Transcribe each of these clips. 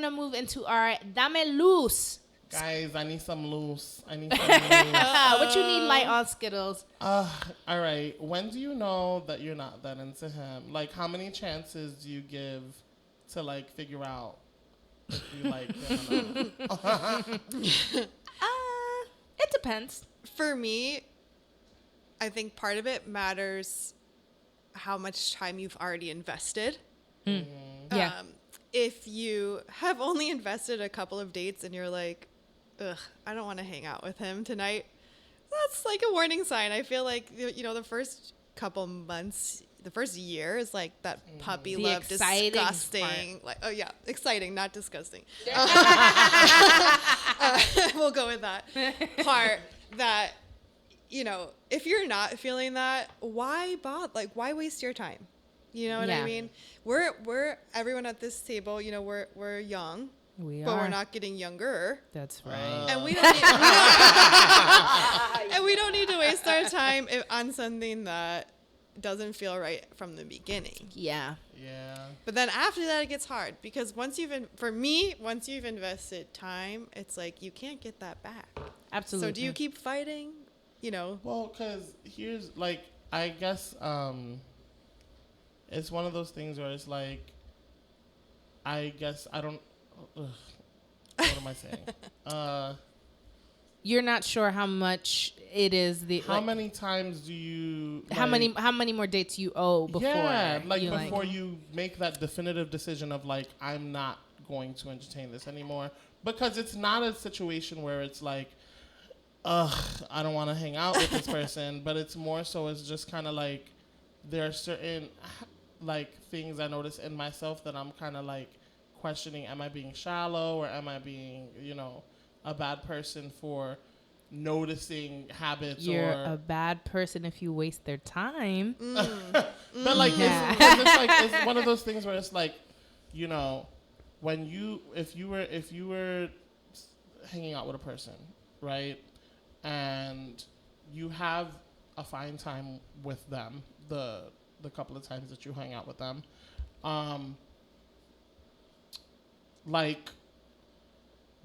going to move into our Dame Luz. Guys, I need some loose. What you need light on, Skittlez? All right. When do you know that you're not that into him? Like, how many chances do you give to, like, figure out if you like him or not? It depends. For me, I think part of it matters how much time you've already invested. Yeah. If you have only invested a couple of dates and you're like, ugh, I don't want to hang out with him tonight, that's like a warning sign. I feel like, you know, the first couple months, the first year is like that puppy the love, disgusting. part. Like, oh yeah, exciting, not disgusting. We'll go with that part. That, you know, if you're not feeling that, why bother? Like, why waste your time? You know what I mean? We're everyone at this table, you know, we're young. But we're not getting younger. That's right. And we don't need to waste our time on something that doesn't feel right from the beginning. Yeah. But then after that, it gets hard because once you've invested time, it's like you can't get that back. Absolutely. So do you keep fighting? You know. Well, because here's like, I guess it's one of those things where it's like, I guess I don't. What am I saying? You're not sure how much it is. How many times do you? How many more dates you owe before? Yeah, before you make that definitive decision of like, I'm not going to entertain this anymore, because it's not a situation where it's like, I don't want to hang out with this person, but it's more so it's just kind of like there are certain like things I notice in myself that I'm kind of like questioning, am I being shallow or am I being, you know, a bad person for noticing habits? You're a bad person if you waste their time. But like, it's like, it's one of those things where it's like, you know, if you were hanging out with a person, right, and you have a fine time with them, the couple of times that you hang out with them, like,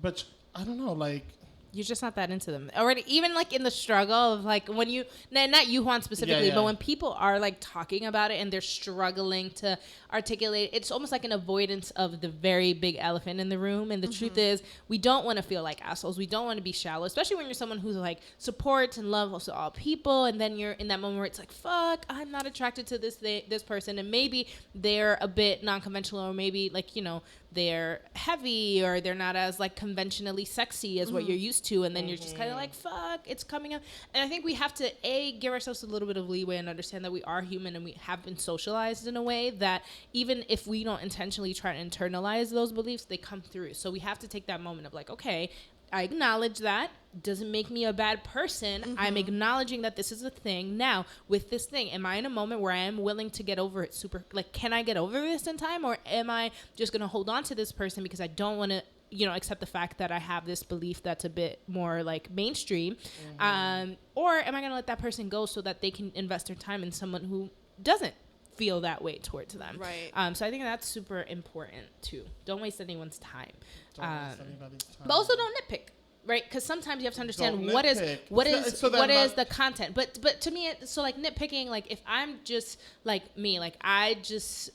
but I don't know, like, you're just not that into them already. Even like in the struggle of like when you, not you, Juan, specifically, but when people are like talking about it and they're struggling to articulate, it's almost like an avoidance of the very big elephant in the room. And the truth is, we don't want to feel like assholes. We don't want to be shallow, especially when you're someone who's like supports and loves all people. And then you're in that moment where it's like, fuck, I'm not attracted to this person. And maybe they're a bit non-conventional, or maybe like, you know, they're heavy, or they're not as like conventionally sexy as what you're used to, and then you're just kind of like, fuck, it's coming up. And I think we have to give ourselves a little bit of leeway and understand that we are human and we have been socialized in a way that even if we don't intentionally try to internalize those beliefs, they come through. So we have to take that moment of like, okay, I acknowledge that. Doesn't make me a bad person. I'm acknowledging that this is a thing. Now, with this thing, am I in a moment where I am willing to get over it can I get over this in time? Or am I just going to hold on to this person because I don't want to, you know, accept the fact that I have this belief that's a bit more like mainstream? Or am I going to let that person go so that they can invest their time in someone who doesn't feel that way towards them? Right. So I think that's super important too. Don't waste anyone's time. Don't waste anybody's time. But also don't nitpick. Right, because sometimes you have to understand what is the content. But to me, so like nitpicking, like if I'm just like me, like I just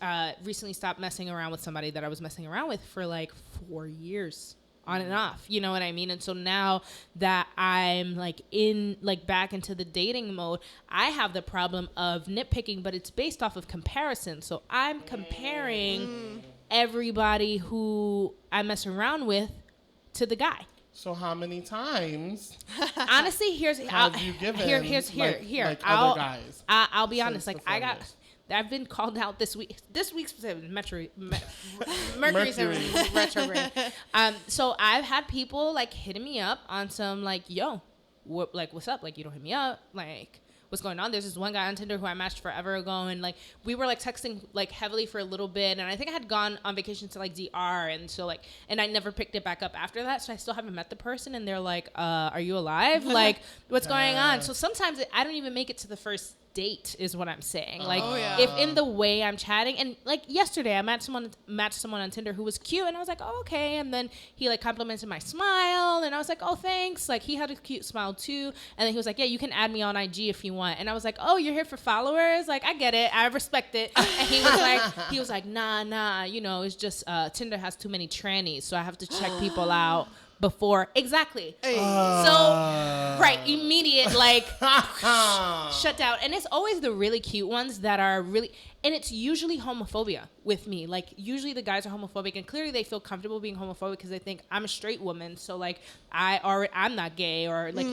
recently stopped messing around with somebody that I was messing around with for like 4 years on and off. You know what I mean? And so now that I'm like back into the dating mode, I have the problem of nitpicking, but it's based off of comparison. So I'm comparing everybody who I mess around with to the guy. So how many times? Honestly, have you given like other guys? I'll be honest. Like I've been called out this week. This week's Mercury's retrograde. So I've had people like hitting me up on some like, yo, what's up? Like, you don't hit me up. Like, what's going on? There's this one guy on Tinder who I matched forever ago, and like we were like texting like heavily for a little bit, and I think I had gone on vacation to like DR, and so like, and I never picked it back up after that, so I still haven't met the person, and they're like, are you alive? Like, what's going on? So sometimes I don't even make it to the first date is what I'm saying. If in the way I'm chatting, and like yesterday I matched someone on Tinder who was cute, and I was like, oh, okay. And then he like complimented my smile, and I was like, oh, thanks. Like he had a cute smile too. And then he was like, yeah, you can add me on IG if you want. And I was like, oh, you're here for followers? Like, I get it. I respect it. And he was like, nah, it's just Tinder has too many trannies, so I have to check people out before. Exactly. Immediate, like, shut down. And it's always the really cute ones that are really, and it's usually homophobia with me. Like, usually the guys are homophobic, and clearly they feel comfortable being homophobic because they think I'm a straight woman, so like I'm not gay, or like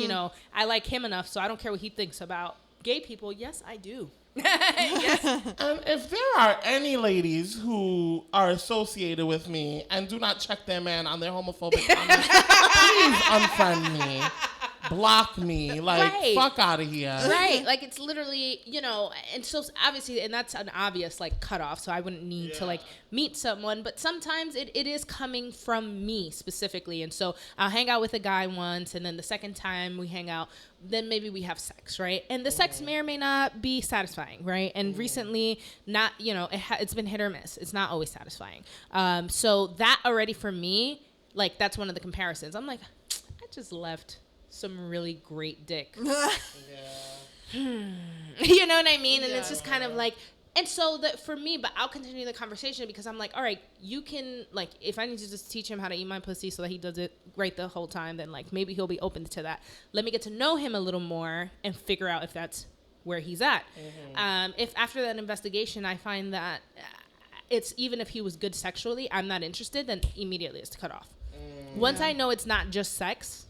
I like him enough, so I don't care what he thinks about gay people. Yes, I do. Yes. And if there are any ladies who are associated with me and do not check their man on their homophobic comments, please unfriend me, block me, like fuck out of here. Right, like it's literally, and so obviously, and that's an obvious like cutoff. So I wouldn't need to like meet someone, but sometimes it is coming from me specifically, and so I'll hang out with a guy once, and then the second time we hang out, then maybe we have sex, right? And the sex may or may not be satisfying, right? And recently, not, it's been hit or miss. It's not always satisfying. So that already for me, like that's one of the comparisons. I'm like, I just left some really great dick. You know what I mean? And it's just kind of like, and so that for me, but I'll continue the conversation because I'm like, all right, you can, like, if I need to just teach him how to eat my pussy so that he does it right the whole time, then like maybe he'll be open to that. Let me get to know him a little more and figure out if that's where he's at. If after that investigation I find that it's, even if he was good sexually, I'm not interested, then immediately it's cut off. Once I know it's not just sex,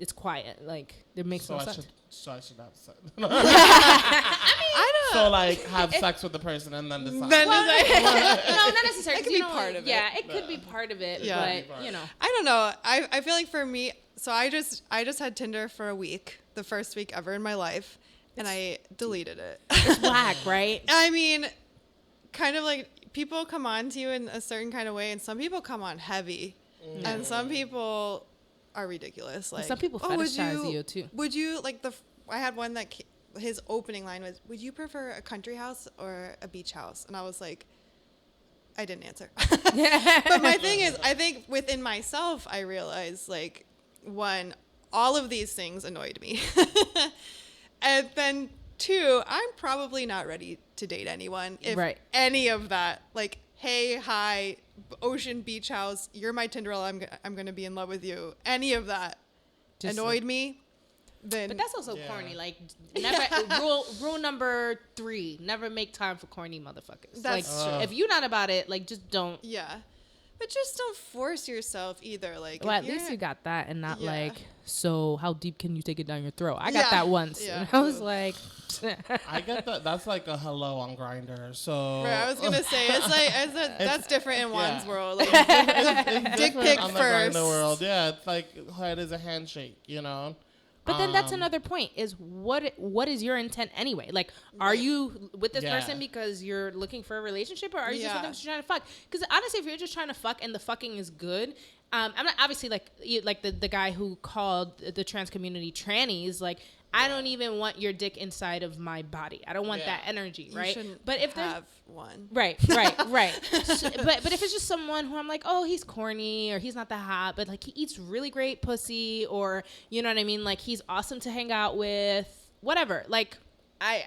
it's quiet. Like, it makes no sense. So I should have sex. I don't know. So, like, have sex with the person and then decide. No, not necessarily. It could be part of it. Yeah, it could be part of it, but, I don't know. I feel like for me, so I just had Tinder for a week, the first week ever in my life, and I deleted it. It's whack, right? I mean, kind of like, people come on to you in a certain kind of way, and some people come on heavy, and some people are ridiculous. Like, some people fetishize you too. Would you like I had one that his opening line was, "Would you prefer a country house or a beach house?" And I was like, I didn't answer. But my thing is, I think within myself, I realized, like, one, all of these things annoyed me, and then two, I'm probably not ready to date anyone if any of that, like, hey, hi, ocean, beach house, you're my Tinderella, I'm going to be in love with you. Any of that just annoyed me. Then, but that's also corny. Like, never rule number 3: never make time for corny motherfuckers. That's true. If you're not about it, like, just don't. Yeah, but just don't force yourself either. Like, well, at least you got that, and not like, so how deep can you take it down your throat? I got that once, and I was like, I get that. That's like a hello on Grindr. So right, I was gonna say that's different in one's world. Like, it's dick pic on first. The Grindr world, yeah, it's like it is a handshake, But then that's another point, is what is your intent anyway? Like, are you with this person because you're looking for a relationship, or are you just with them because you're trying to fuck? Because honestly, if you're just trying to fuck and the fucking is good, I'm not obviously like the guy who called the trans community trannies. Like, I don't even want your dick inside of my body. I don't want that energy, right? But if there's one, right. So, but if it's just someone who I'm like, oh, he's corny, or he's not that hot, but like he eats really great pussy, or you know what I mean, like he's awesome to hang out with, whatever. Like,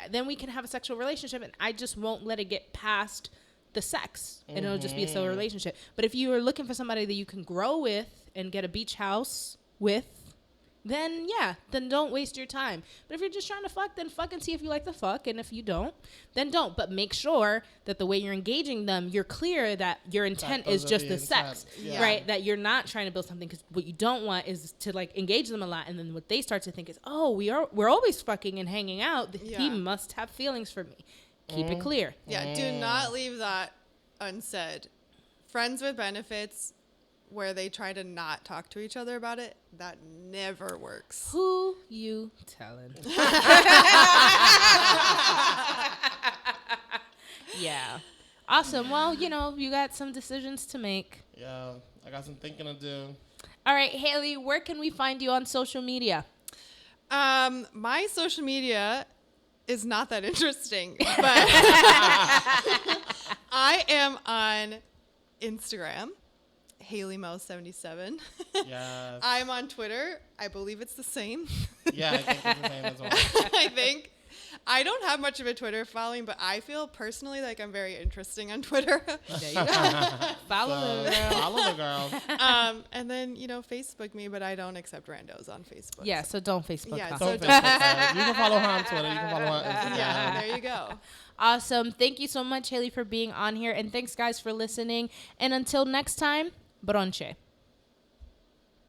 then we can have a sexual relationship, and I just won't let it get past the sex, and it'll just be a solo relationship. But if you are looking for somebody that you can grow with and get a beach house with, then don't waste your time. But if you're just trying to fuck, then fuck and see if you like the fuck, and if you don't, then don't. But make sure that the way you're engaging them, you're clear that your intent is just the sex, right? That you're not trying to build something, because what you don't want is to like engage them a lot, and then what they start to think is, oh, we're always fucking and hanging out. He must have feelings for me. Keep it clear. Yeah, do not leave that unsaid. Friends with benefits, where they try to not talk to each other about it, that never works. Who you telling? Yeah. Awesome. Well, you got some decisions to make. Yeah, I got some thinking to do. All right, Hayley, where can we find you on social media? My social media is not that interesting, but I am on Instagram, HayleyMo77. Yes. I'm on Twitter. I believe it's the same. Yeah, I think it's the same as well. I think. I don't have much of a Twitter following, but I feel personally like I'm very interesting on Twitter. There you go. Follow the girl. Follow the girl. And then, Facebook me, but I don't accept randos on Facebook. Yeah, so don't Facebook. Yeah, her. so Don't Facebook her. You can follow her on Twitter. You can follow her on Instagram. Yeah, there you go. Awesome. Thank you so much, Hayley, for being on here. And thanks, guys, for listening. And until next time, bronche.